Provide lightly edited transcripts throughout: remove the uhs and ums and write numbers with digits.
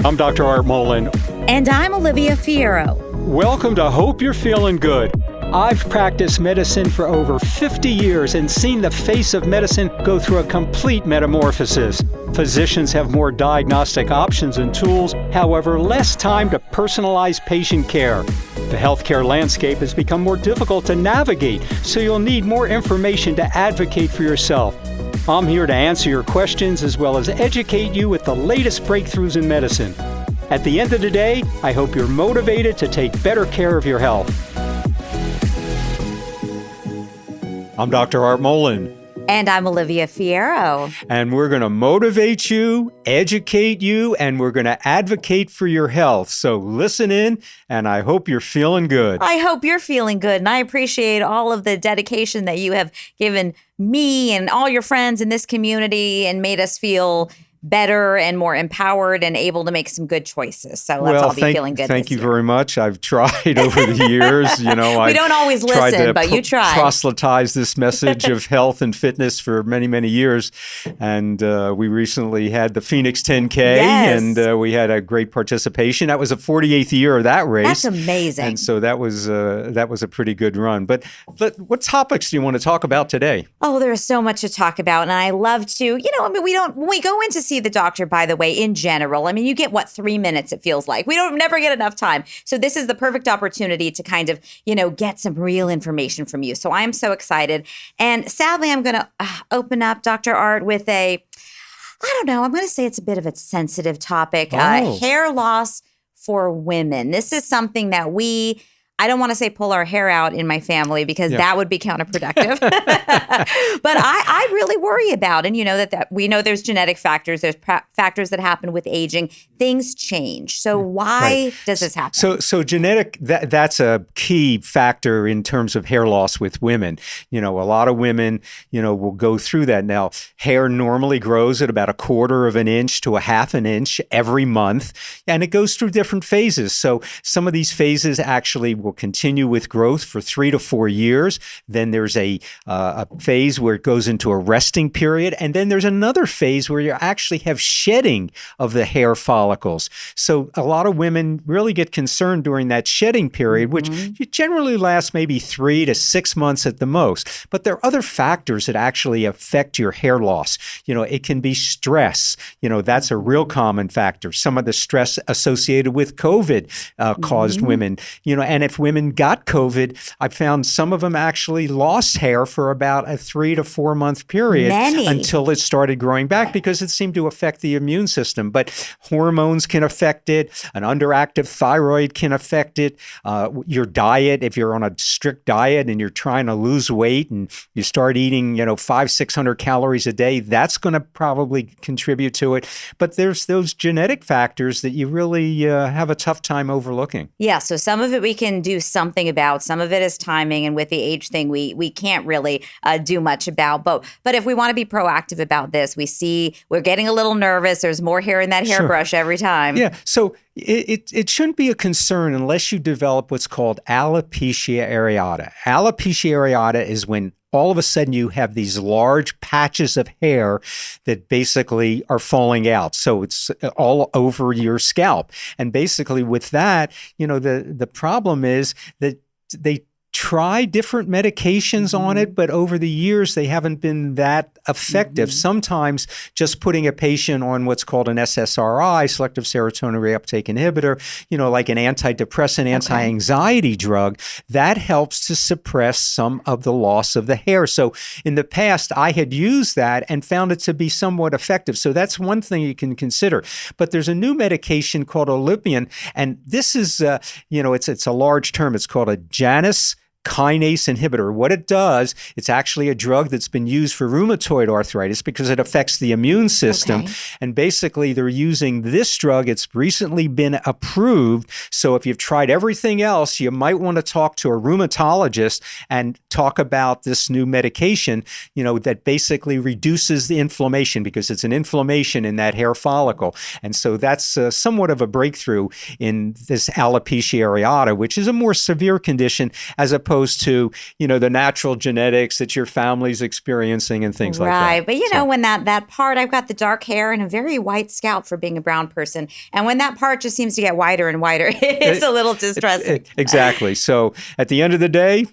I'm Dr. Art Mollen. And I'm Olivia Fierro. Welcome to Hope You're Feeling Good. I've practiced medicine for over 50 years and seen the face of medicine go through a complete metamorphosis. Physicians have more diagnostic options and tools, however, less time to personalize patient care. The healthcare landscape has become more difficult to navigate, so you'll need more information to advocate for yourself. I'm here to answer your questions as well as educate you with the latest breakthroughs in medicine. At the end of the day, I hope you're motivated to take better care of your health. I'm Dr. Art Mollen. And I'm Olivia Fierro. And we're going to motivate you, educate you, and we're going to advocate for your health. So listen in, and I hope you're feeling good. I hope you're feeling good. And I appreciate all of the dedication that you have given me and all your friends in this community and made us feel better and more empowered and able to make some good choices. So let's all be feeling good. Thank you very much. I've tried over the years. We don't always listen, but you try. Proselytize this message of health and fitness for many, many years. And we recently had the Phoenix 10K, and we had a great participation. That was the 48th year of that race. That's amazing. And so that was a pretty good run. But what topics do you want to talk about today? Oh, there's so much to talk about. And I love to, when we go in to see the doctor, by the way, in general, you get 3 minutes, it feels like. We don't never get enough time. So this is the perfect opportunity to kind of, get some real information from you. So I am so excited. And sadly, I'm going to open up Dr. Art with I'm going to say it's a bit of a sensitive topic. Hair loss for women. This is something that I don't want to say pull our hair out in my family because that would be counterproductive. But I really worry about, and that we know there's genetic factors, there's factors that happen with aging. Things change. So why does this happen? So genetic, that's a key factor in terms of hair loss with women. A lot of women, will go through that. Now, hair normally grows at about 1/4 of an inch to 1/2 an inch every month, and it goes through different phases. So some of these phases actually will continue with growth for 3 to 4 years. Then there's a phase where it goes into a resting period. And then there's another phase where you actually have shedding of the hair follicles. So a lot of women really get concerned during that shedding period, which generally lasts maybe 3 to 6 months at the most. But there are other factors that actually affect your hair loss. It can be stress. That's a real common factor. Some of the stress associated with COVID caused women, and if women got COVID, I found some of them actually lost hair for about a 3 to 4 month period until it started growing back because it seemed to affect the immune system. But hormones can affect it. An underactive thyroid can affect it. Your diet, if you're on a strict diet and you're trying to lose weight and you start eating, 500-600 calories a day, that's going to probably contribute to it. But there's those genetic factors that you really have a tough time overlooking. Yeah, so some of it we can do something about. Some of it is timing, and with the age thing, we can't really do much about. But if we want to be proactive about this, we're getting a little nervous. There's more hair in that hairbrush every time. Yeah, so it shouldn't be a concern unless you develop what's called alopecia areata. Alopecia areata is when all of a sudden you have these large patches of hair that basically are falling out. So it's all over your scalp. And basically with that, the problem is that they try different medications on it, but over the years, they haven't been that effective. Sometimes just putting a patient on what's called an SSRI, selective serotonin reuptake inhibitor, like an antidepressant, anti-anxiety drug, that helps to suppress some of the loss of the hair. So in the past, I had used that and found it to be somewhat effective. So that's one thing you can consider. But there's a new medication called Olympian, and this is, it's a large term. It's called a Janus kinase inhibitor. What it does, it's actually a drug that's been used for rheumatoid arthritis because it affects the immune system. Okay. And basically, they're using this drug. It's recently been approved. So if you've tried everything else, you might want to talk to a rheumatologist and talk about this new medication, that basically reduces the inflammation because it's an inflammation in that hair follicle. And so that's somewhat of a breakthrough in this alopecia areata, which is a more severe condition as opposed opposed to, the natural genetics that your family's experiencing and things like that. Right. But when that part, I've got the dark hair and a very white scalp for being a brown person. And when that part just seems to get whiter and whiter, it's a little distressing. Exactly. So at the end of the day,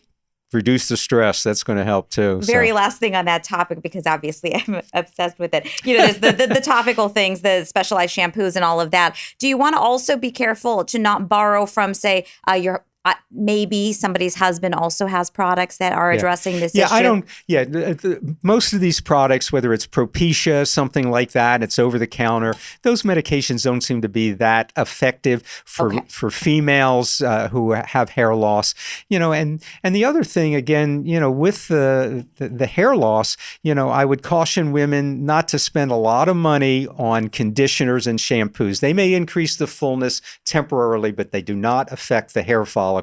reduce the stress. That's going to help too. Very last thing on that topic, because obviously I'm obsessed with it. There's the topical things, the specialized shampoos and all of that. Do you want to also be careful to not borrow from, say, your maybe somebody's husband also has products that are addressing this issue? Most of these products, whether it's Propecia, something like that, it's over the counter, those medications don't seem to be that effective for females who have hair loss. And the other thing, again, with the hair loss, I would caution women not to spend a lot of money on conditioners and shampoos. They may increase the fullness temporarily, but they do not affect the hair follicle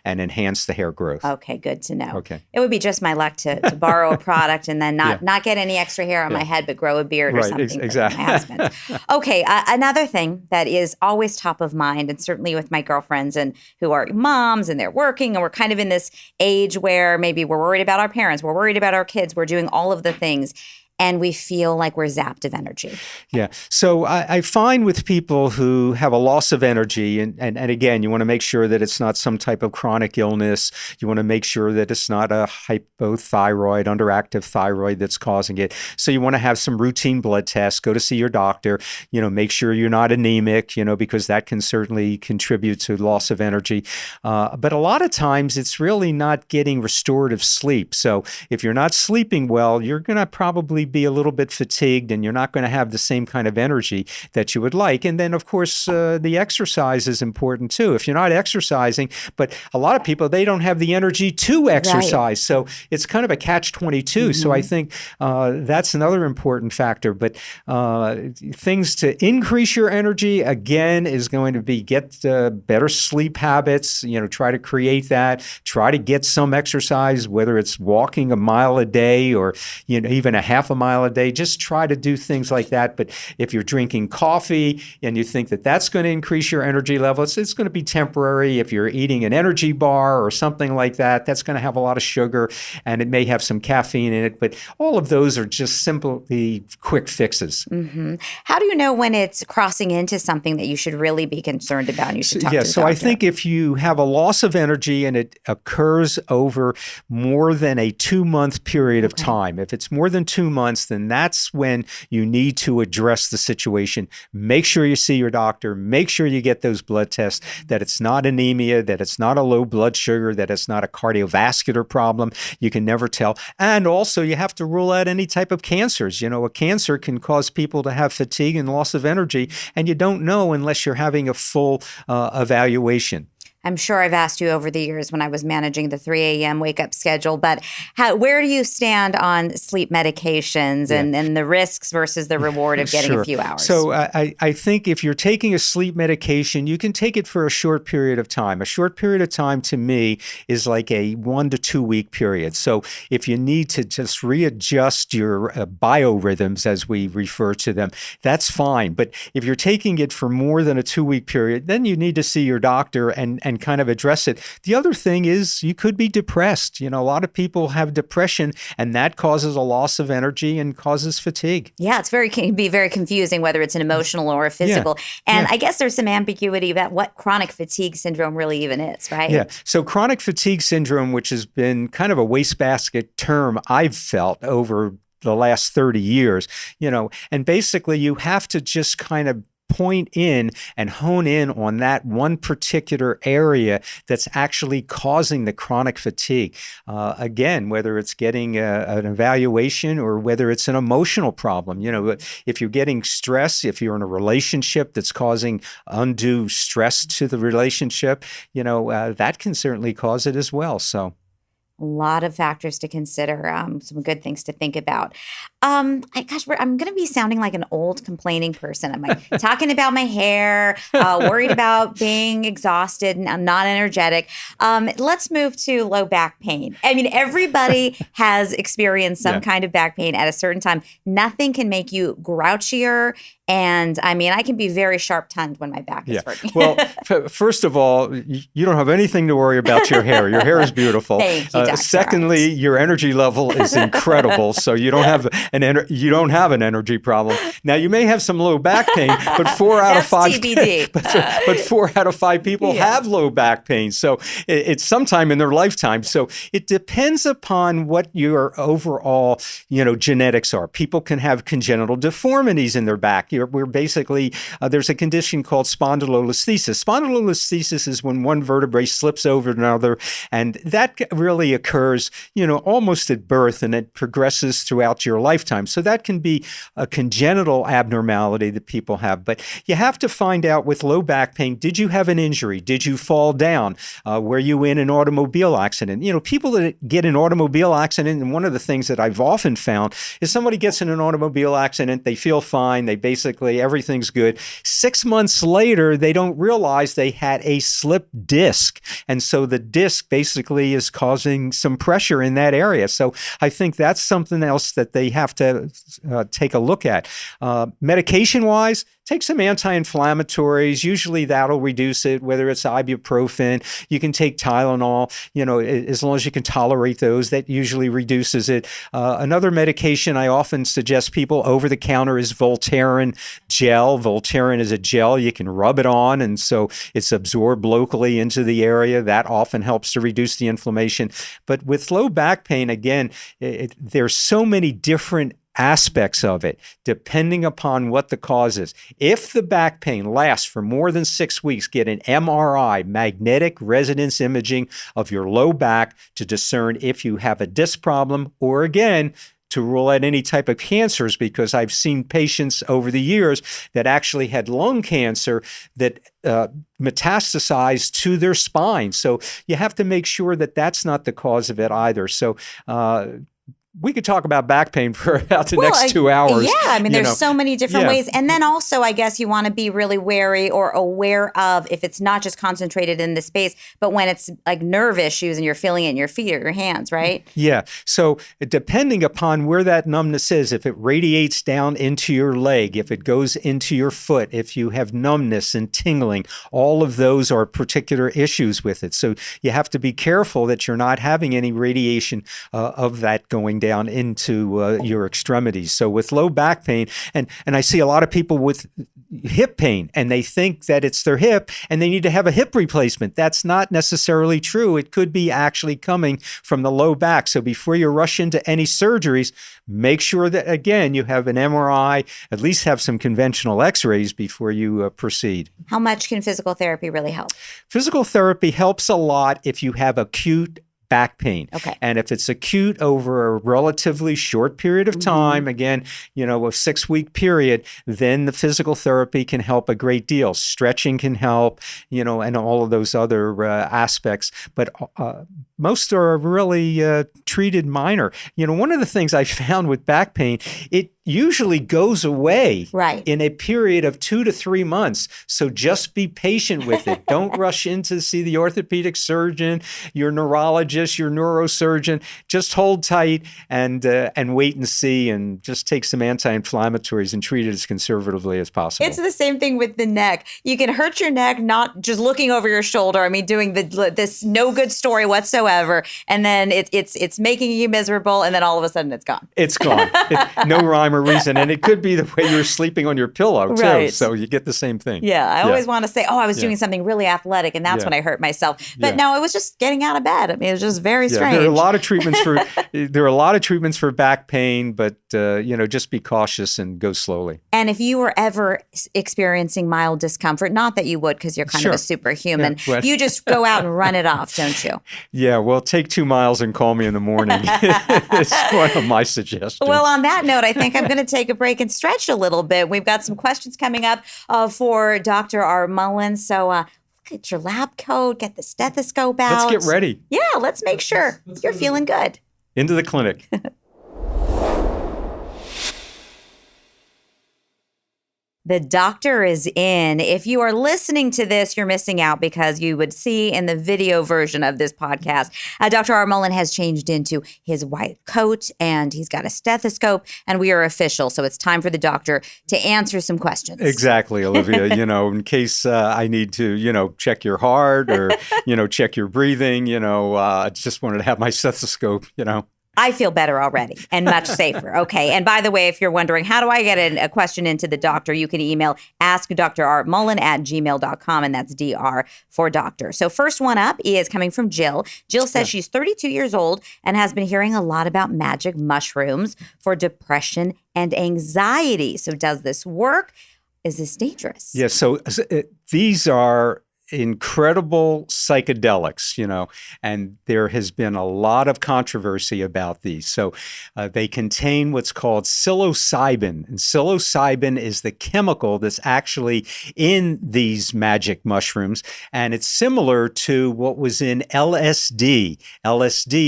and enhance the hair growth. Okay, good to know. Okay. It would be just my luck to borrow a product and then not get any extra hair on my head, but grow a beard or something. Exactly. My husband. Okay, another thing that is always top of mind, and certainly with my girlfriends and who are moms and they're working, and we're kind of in this age where maybe we're worried about our parents, we're worried about our kids, we're doing all of the things, and we feel like we're zapped of energy. Yeah. So I find with people who have a loss of energy, and again, you want to make sure that it's not some type of chronic illness. You want to make sure that it's not a hypothyroid, underactive thyroid that's causing it. So you want to have some routine blood tests, go to see your doctor, make sure you're not anemic, because that can certainly contribute to loss of energy. But a lot of times it's really not getting restorative sleep. So if you're not sleeping well, you're going to probably be a little bit fatigued and you're not going to have the same kind of energy that you would like. And then, of course, the exercise is important too. If you're not exercising, but a lot of people, they don't have the energy to exercise. Right. So it's kind of a catch-22. Mm-hmm. So I think that's another important factor. But things to increase your energy, again, is going to be get better sleep habits, try to create that, try to get some exercise, whether it's walking a mile a day or, even a half a mile a day. Just try to do things like that. But if you're drinking coffee and you think that that's going to increase your energy levels, it's going to be temporary. If you're eating an energy bar or something like that, that's going to have a lot of sugar and it may have some caffeine in it. But all of those are just simply quick fixes. Mm-hmm. How do you know when it's crossing into something that you should really be concerned about and you should talk to the doctor? So I think if you have a loss of energy and it occurs over more than a 2-month period of time, if it's more than 2 months, then that's when you need to address the situation. Make sure you see your doctor. Make sure you get those blood tests, that it's not anemia, that it's not a low blood sugar, that it's not a cardiovascular problem. You can never tell. And also, you have to rule out any type of cancers. A cancer can cause people to have fatigue and loss of energy, and you don't know unless you're having a full evaluation. I'm sure I've asked you over the years when I was managing the 3 a.m. wake-up schedule, but where do you stand on sleep medications and the risks versus the reward of getting a few hours? So I think if you're taking a sleep medication, you can take it for a short period of time. A short period of time to me is like a 1 to 2 week period. So if you need to just readjust your biorhythms, as we refer to them, that's fine. But if you're taking it for more than a 2 week period, then you need to see your doctor and kind of address it. The other thing is you could be depressed. A lot of people have depression and that causes a loss of energy and causes fatigue. Yeah, can be very confusing whether it's an emotional or a physical. And I guess there's some ambiguity about what chronic fatigue syndrome really even is, right? Yeah. So chronic fatigue syndrome, which has been kind of a wastebasket term I've felt over the last 30 years, and basically you have to just kind of point in and hone in on that one particular area that's actually causing the chronic fatigue. Again, whether it's getting an evaluation or whether it's an emotional problem. If you're getting stress, if you're in a relationship that's causing undue stress to the relationship, that can certainly cause it as well. So. A lot of factors to consider, some good things to think about. I'm going to be sounding like an old complaining person. I'm like talking about my hair, worried about being exhausted and not energetic. Let's move to low back pain. I mean, everybody has experienced some kind of back pain at a certain time. Nothing can make you grouchier And I mean, I can be very sharp-tongued when my back is hurting. Well, first of all, you don't have anything to worry about your hair. Your hair is beautiful. Thank you, Dr. Secondly, your energy level is incredible, so you don't have an energy problem. Now, you may have some low back pain, but 4 out of 5 TBD. but 4 out of 5 people have low back pain. So it's sometime in their lifetime. So it depends upon what your overall, genetics are. People can have congenital deformities in their back. We're basically, there's a condition called spondylolisthesis. Spondylolisthesis is when one vertebrae slips over another, and that really occurs, almost at birth, and it progresses throughout your lifetime. So that can be a congenital abnormality that people have. But you have to find out with low back pain, did you have an injury? Did you fall down? Were you in an automobile accident? People that get in an automobile accident, and one of the things that I've often found is somebody gets in an automobile accident, they feel fine, they basically, everything's good. 6 months later, they don't realize they had a slip disc. And so the disc basically is causing some pressure in that area. So I think that's something else that they have to take a look at. Medication-wise, take some anti-inflammatories. Usually that'll reduce it, whether it's ibuprofen. You can take Tylenol, as long as you can tolerate those. That usually reduces it. Another medication I often suggest people over the counter is Voltaren gel. Voltaren is a gel. You can rub it on, and so it's absorbed locally into the area. That often helps to reduce the inflammation. But with low back pain, again, there's so many different aspects of it, depending upon what the cause is. If the back pain lasts for more than 6 weeks, get an MRI, magnetic resonance imaging of your low back to discern if you have a disc problem, or again, to rule out any type of cancers, because I've seen patients over the years that actually had lung cancer that metastasized to their spine. So you have to make sure that that's not the cause of it either. So we could talk about back pain for about the next 2 hours. Yeah, I mean, there's so many different ways. And then also, I guess you want to be really wary or aware of if it's not just concentrated in the space, but when it's like nerve issues and you're feeling it in your feet or your hands, right? Yeah. So depending upon where that numbness is, if it radiates down into your leg, if it goes into your foot, if you have numbness and tingling, all of those are particular issues with it. So you have to be careful that you're not having any radiation of that going down into your extremities. So with low back pain, and I see a lot of people with hip pain, and they think that it's their hip and they need to have a hip replacement. That's not necessarily true. It could be actually coming from the low back. So before you rush into any surgeries, make sure that, again, you have an MRI, at least have some conventional x-rays before you proceed. How much can physical therapy really help? Physical therapy helps a lot if you have acute back pain. Okay. And if it's acute over a relatively short period of time, again, a 6-week period, then the physical therapy can help a great deal. Stretching can help, and all of those other aspects. But most are really treated minor. One of the things I found with back pain, it usually goes away in a period of 2 to 3 months. So just be patient with it. Don't rush in to see the orthopedic surgeon, your neurologist, your neurosurgeon. Just hold tight and wait and see, and just take some anti-inflammatories and treat it as conservatively as possible. It's the same thing with the neck. You can hurt your neck not just looking over your shoulder. I mean, doing this no good story whatsoever, and then it's making you miserable, and then all of a sudden it's gone. It's gone. No rhyme or reason, and it could be the way you're sleeping on your pillow too. Right. So you get the same thing. Yeah, I always want to say, I was doing something really athletic, and that's when I hurt myself. But no, it was just getting out of bed. I mean, it was just very strange. There are a lot of treatments for back pain, but just be cautious and go slowly. And if you were ever experiencing mild discomfort, not that you would because you're kind of a superhuman, you just go out and run it off, don't you? Yeah, well, take 2 miles and call me in the morning. It's one of my suggestions. Well, on that note, I think I'm going to take a break and stretch a little bit. We've got some questions coming up for Dr. R. Mollen. So get your lab coat, get the stethoscope out. Let's get ready. Yeah, let's make sure you're feeling good. Into the clinic. The doctor is in. If you are listening to this, you're missing out because you would see in the video version of this podcast, Dr. Art Mollen has changed into his white coat and he's got a stethoscope and we are official. So it's time for the doctor to answer some questions. Exactly, Olivia. In case I need to, check your heart or, check your breathing, I just wanted to have my stethoscope. I feel better already and much safer. Okay. And by the way, if you're wondering, how do I get a question into the doctor? You can email askdrartmollen@gmail.com, and that's DR for doctor. So first one up is coming from Jill. Jill says she's 32 years old and has been hearing a lot about magic mushrooms for depression and anxiety. So does this work? Is this dangerous? Yeah. So these are incredible psychedelics, and there has been a lot of controversy about these. So they contain what's called psilocybin, and psilocybin is the chemical that's actually in these magic mushrooms, and it's similar to what was in LSD,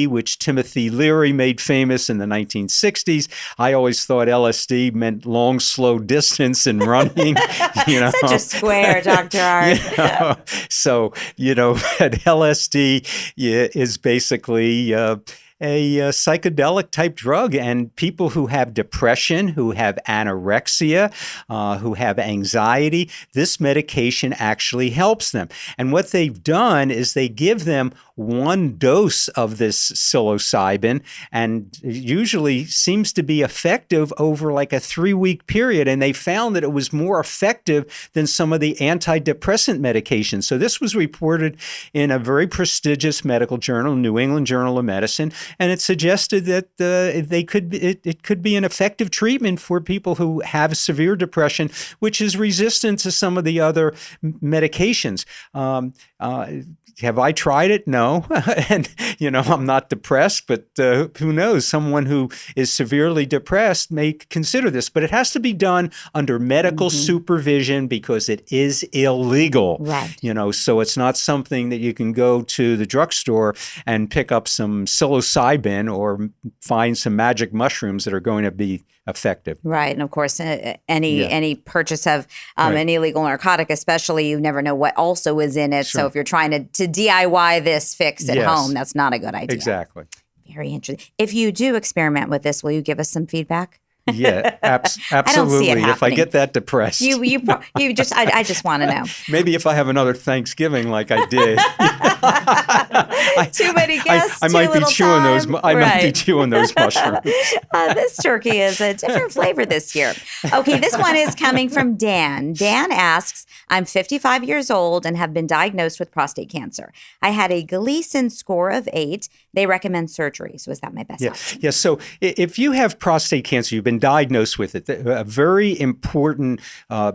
which Timothy Leary made famous in the 1960s. I always thought LSD meant long, slow distance and running. Such a square, Dr. Art. So, LSD is basically a psychedelic type drug, and people who have depression, who have anorexia, who have anxiety, this medication actually helps them. And what they've done is they give them one dose of this psilocybin, and it usually seems to be effective over like a 3-week period. And they found that it was more effective than some of the antidepressant medications. So this was reported in a very prestigious medical journal, New England Journal of Medicine, and it suggested that it could be an effective treatment for people who have severe depression, which is resistant to some of the other medications. Have I tried it? No. And, I'm not depressed, but who knows? Someone who is severely depressed may consider this, but it has to be done under medical supervision because it is illegal. Right. So it's not something that you can go to the drugstore and pick up some psilocybin or find some magic mushrooms that are going to be effective. Right. And of course, any purchase of any illegal narcotic, especially, you never know what also is in it. Sure. So if you're trying to DIY this fix at home, that's not a good idea. Exactly. Very interesting. If you do experiment with this, will you give us some feedback? Yeah, absolutely. I don't see it happening. If I get that depressed, I just want to know. Maybe if I have another Thanksgiving like I did, too many guests. I might be chewing time. those. I might be chewing those mushrooms. This turkey is a different flavor this year. Okay, this one is coming from Dan. Dan asks, "I'm 55 years old and have been diagnosed with prostate cancer. I had a Gleason score of 8. They recommend surgery. So is that my best option?" Yeah. So if you have prostate cancer, you've been diagnosed with it. A very important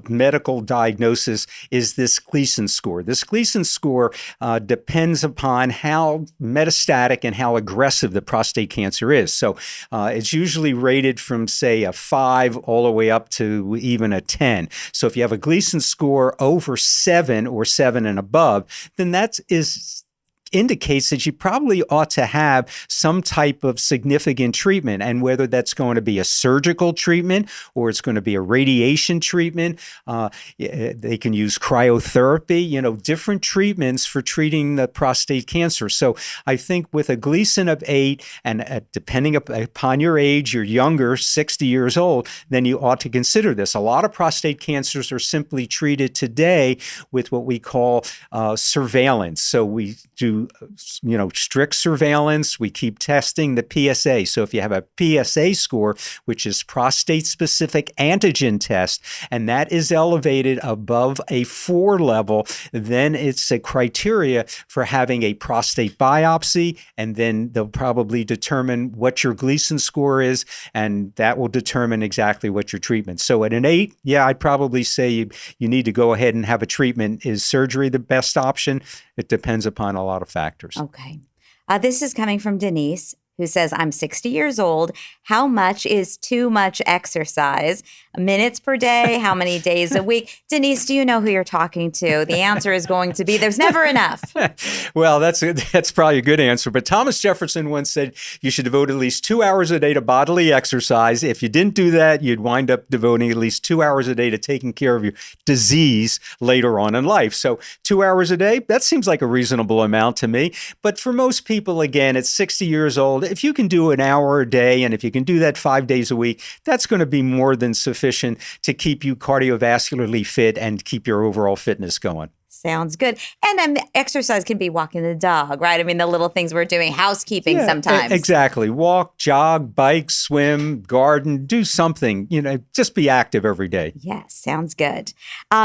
medical diagnosis is this Gleason score. This Gleason score depends upon how metastatic and how aggressive the prostate cancer is. So it's usually rated from, say, a 5 all the way up to even a 10. So if you have a Gleason score over 7 or 7 and above, then that indicates that you probably ought to have some type of significant treatment, and whether that's going to be a surgical treatment or it's going to be a radiation treatment. They can use cryotherapy, different treatments for treating the prostate cancer. So I think with a Gleason of 8, and depending upon your age, you're younger, 60 years old, then you ought to consider this. A lot of prostate cancers are simply treated today with what we call surveillance. So we do strict surveillance. We keep testing the PSA. So if you have a PSA score, which is prostate-specific antigen test, and that is elevated above a 4 level, then it's a criteria for having a prostate biopsy, and then they'll probably determine what your Gleason score is, and that will determine exactly what your treatment. So at an 8, I'd probably say you need to go ahead and have a treatment. Is surgery the best option? It depends upon a lot of factors. Okay. This is coming from Denise. who says, I'm 60 years old. How much is too much exercise? Minutes per day? How many days a week? Denise, do you know who you're talking to? The answer is going to be there's never enough. Well, that's probably a good answer. But Thomas Jefferson once said you should devote at least 2 hours a day to bodily exercise. If you didn't do that, you'd wind up devoting at least 2 hours a day to taking care of your disease later on in life. So 2 hours a day, that seems like a reasonable amount to me. But for most people, again, at 60 years old, if you can do an hour a day and if you can do that 5 days a week, that's going to be more than sufficient to keep you cardiovascularly fit and keep your overall fitness going. Sounds good. And exercise can be walking the dog, right? I mean, the little things we're doing, housekeeping sometimes. Exactly. Walk, jog, bike, swim, garden, do something, just be active every day. Yes, sounds good.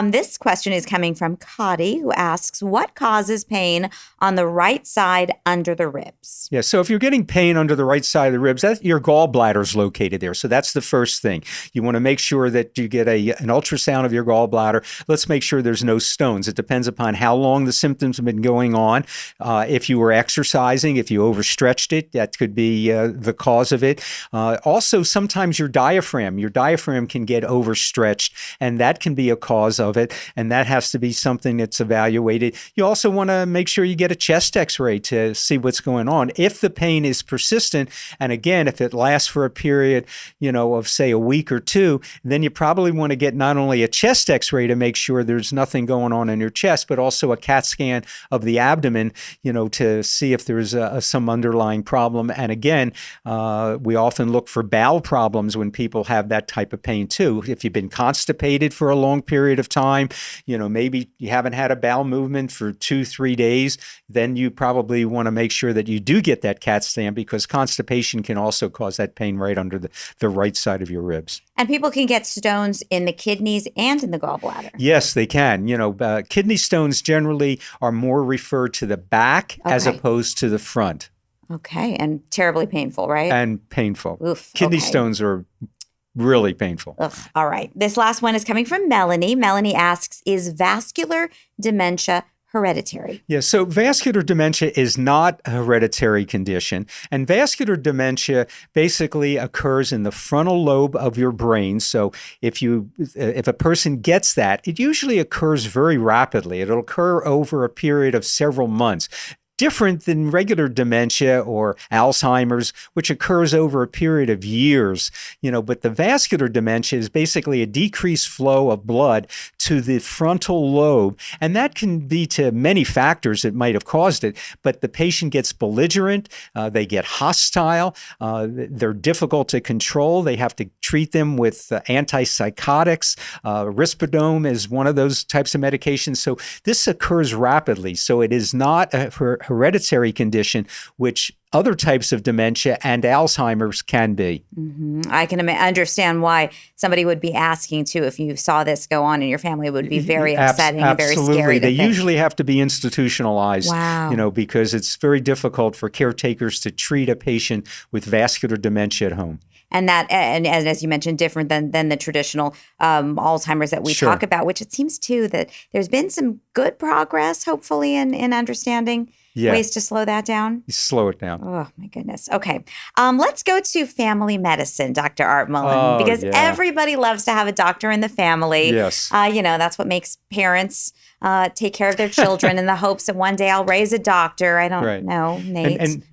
This question is coming from Cotty, who asks, what causes pain on the right side under the ribs? Yeah, so if you're getting pain under the right side of the ribs, your gallbladder is located there. So that's the first thing. You want to make sure that you get an ultrasound of your gallbladder. Let's make sure there's no stones. It depends upon how long the symptoms have been going on. If you were exercising, if you overstretched it, that could be the cause of it. Also, sometimes your diaphragm can get overstretched, and that can be a cause of it, and that has to be something that's evaluated. You also want to make sure you get a chest x-ray to see what's going on. If the pain is persistent, and again, if it lasts for a period, of say a week or two, then you probably want to get not only a chest x-ray to make sure there's nothing going on in your chest, but also a CAT scan of the abdomen, to see if there's some underlying problem. And again, we often look for bowel problems when people have that type of pain too. If you've been constipated for a long period of time, maybe you haven't had a bowel movement for 2-3 days, then you probably want to make sure that you do get that CAT scan, because constipation can also cause that pain right under the right side of your ribs. And people can get stones in the kidneys and in the gallbladder. Yes, they can. Kidney stones generally are more referred to the back as opposed to the front. Okay. And terribly painful, right? And painful. Oof. Kidney stones are really painful. Ugh. All right. This last one is coming from Melanie. Melanie asks, is vascular dementia hereditary? Yeah, so vascular dementia is not a hereditary condition. And vascular dementia basically occurs in the frontal lobe of your brain. So if a person gets that, it usually occurs very rapidly. It'll occur over a period of several months. Different than regular dementia or Alzheimer's, which occurs over a period of years, but the vascular dementia is basically a decreased flow of blood to the frontal lobe. And that can be to many factors that might have caused it, but the patient gets belligerent, they get hostile, they're difficult to control. They have to treat them with antipsychotics. Risperidone is one of those types of medications. So this occurs rapidly. So it is not a hereditary condition, which other types of dementia and Alzheimer's can be. Mm-hmm. I can understand why somebody would be asking too, if you saw this go on in your family, it would be very upsetting and very scary. They usually have to be institutionalized, wow. Because it's very difficult for caretakers to treat a patient with vascular dementia at home. And as you mentioned, different than the traditional Alzheimer's that we talk about, which it seems too that there's been some good progress, hopefully, in understanding ways to slow that down. Slow it down. Oh, my goodness. Okay. Let's go to family medicine, Dr. Art Mollen, because everybody loves to have a doctor in the family. Yes. That's what makes parents take care of their children in the hopes that one day I'll raise a doctor. I don't know, Nate. And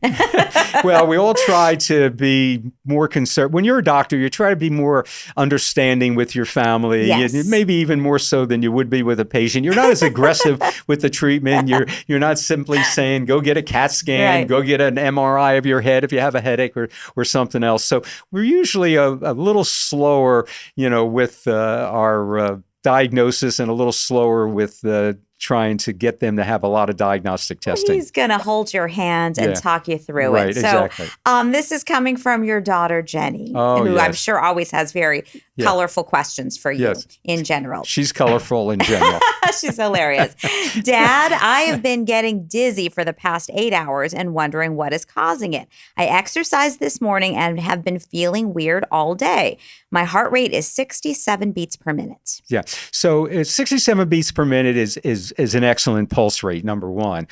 well, we all try to be more concerned. When you're a doctor, you try to be more understanding with your family, maybe even more so than you would be with a patient. You're not as aggressive with the treatment. You're not simply saying, go get a CAT scan, go get an MRI of your head if you have a headache or something else. So we're usually a little slower, with our diagnosis and a little slower with trying to get them to have a lot of diagnostic testing. He's going to hold your hand and talk you through it. So exactly. This is coming from your daughter, Jenny, who I'm sure always has very colorful questions for you in general. She's colorful in general. She's hilarious. Dad, I have been getting dizzy for the past 8 hours and wondering what is causing it. I exercised this morning and have been feeling weird all day. My heart rate is 67 beats per minute. Yeah. So 67 beats per minute is an excellent pulse rate, number one.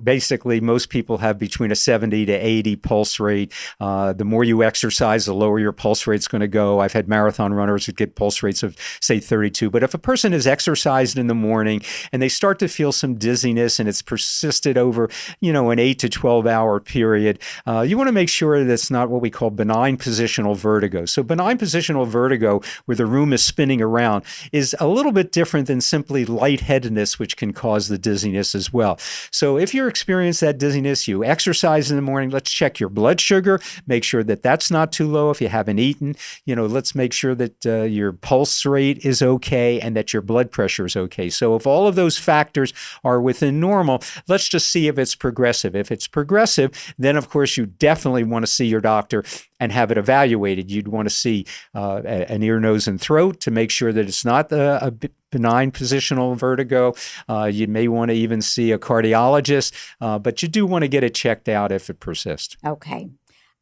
Basically, most people have between a 70 to 80 pulse rate. The more you exercise, the lower your pulse rate's going to go. I've had marathon runners who get pulse rates of, say, 32. But if a person has exercised in the morning and they start to feel some dizziness and it's persisted over, an 8 to 12 hour period, you want to make sure that it's not what we call benign positional vertigo. So benign positional vertigo, where the room is spinning around, is a little bit different than simply lightheadedness, which can cause the dizziness as well. So if you experience that dizziness, you exercise in the morning, let's check your blood sugar, make sure that that's not too low if you haven't eaten. Let's make sure that your pulse rate is okay and that your blood pressure is okay. So if all of those factors are within normal, let's just see if it's progressive. If it's progressive, then of course you definitely want to see your doctor and have it evaluated. You'd want to see an ear, nose, and throat to make sure that it's not a benign positional vertigo. You may want to even see a cardiologist, but you do want to get it checked out if it persists. Okay.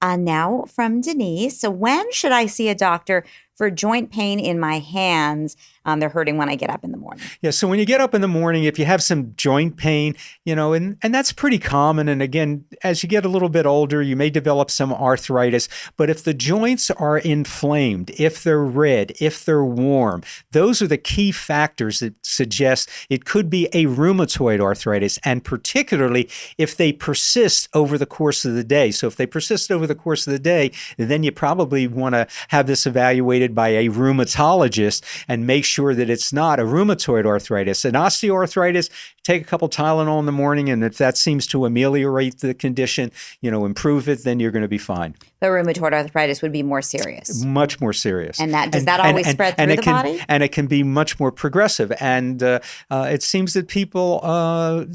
Now from Denise. So when should I see a doctor for joint pain in my hands? They're hurting when I get up in the morning. Yeah. So when you get up in the morning, if you have some joint pain, and that's pretty common. And again, as you get a little bit older, you may develop some arthritis. But if the joints are inflamed, if they're red, if they're warm, those are the key factors that suggest it could be a rheumatoid arthritis. And particularly if they persist over the course of the day. So if they persist over the course of the day, then you probably want to have this evaluated by a rheumatologist and make sure that it's not a rheumatoid arthritis. An osteoarthritis, take a couple Tylenol in the morning, and if that seems to ameliorate the condition, improve it, then you're going to be be But rheumatoid arthritis would be more serious. Much more serious. And does that always spread through the body? And it can be much more progressive. And it seems that people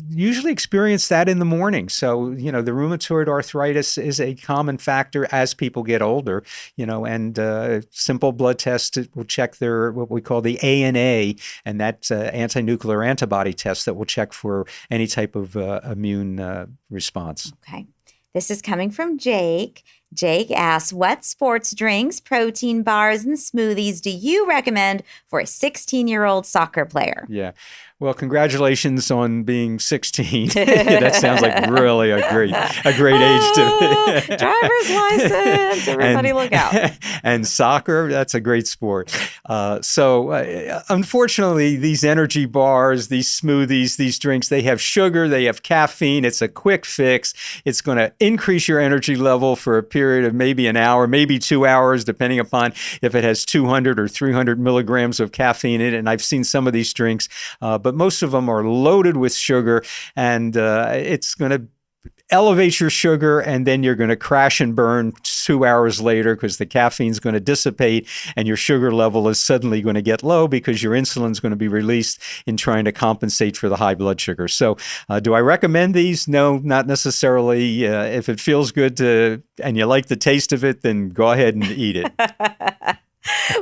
usually experience that in the morning. So, the rheumatoid arthritis is a common factor as people get older, and simple blood tests will check their, what we call the ANA, and that's anti-nuclear antibody test that will check for any type of immune response. Okay. This is coming from Jake. Jake asks, what sports drinks, protein bars, and smoothies do you recommend for a 16-year-old soccer player? Yeah. Well, congratulations on being 16. That sounds like really a great age to be. Driver's license. Everybody look out. And soccer, that's a great sport. Unfortunately, these energy bars, these smoothies, these drinks, they have sugar, they have caffeine. It's a quick fix. It's going to increase your energy level for a period of maybe an hour, maybe 2 hours, depending upon if it has 200 or 300 milligrams of caffeine in it. And I've seen some of these drinks, but most of them are loaded with sugar, and it's going to elevate your sugar, and then you're going to crash and burn 2 hours later because the caffeine's going to dissipate and your sugar level is suddenly going to get low because your insulin's going to be released in trying to compensate for the high blood sugar. So do I recommend these? No, not necessarily. If it feels good and you like the taste of it, then go ahead and eat it.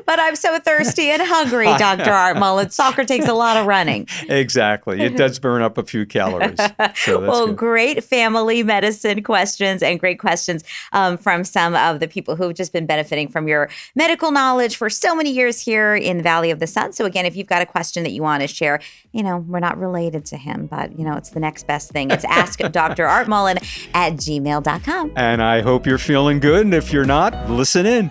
But I'm so thirsty and hungry, Dr. Art Mollen. Soccer takes a lot of running. Exactly. It does burn up a few calories. So that's good. Great family medicine questions and great questions from some of the people who've just been benefiting from your medical knowledge for so many years here in the Valley of the Sun. So again, if you've got a question that you want to share, we're not related to him, but it's the next best thing. It's askdrartmollen@gmail.com. And I hope you're feeling good. And if you're not, listen in.